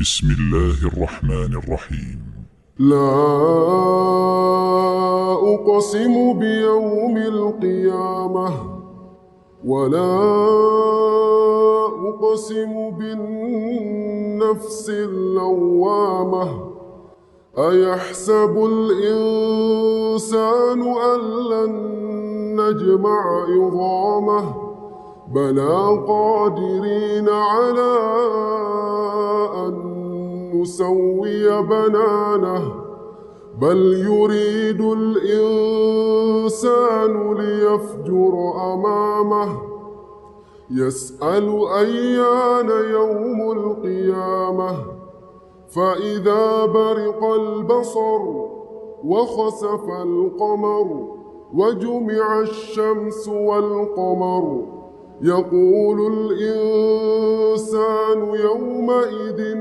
بسم الله الرحمن الرحيم. لا أقسم بيوم القيامة ولا أقسم بالنفس اللوامة. أيحسب الإنسان أن لن نجمع عظامه بلى قادرين على أن نسوي بنانه بل يريد الإنسان ليفجر أمامه يسأل أيان يوم القيامة فإذا برق البصر وخسف القمر وجمع الشمس والقمر يقول الإنسان يومئذ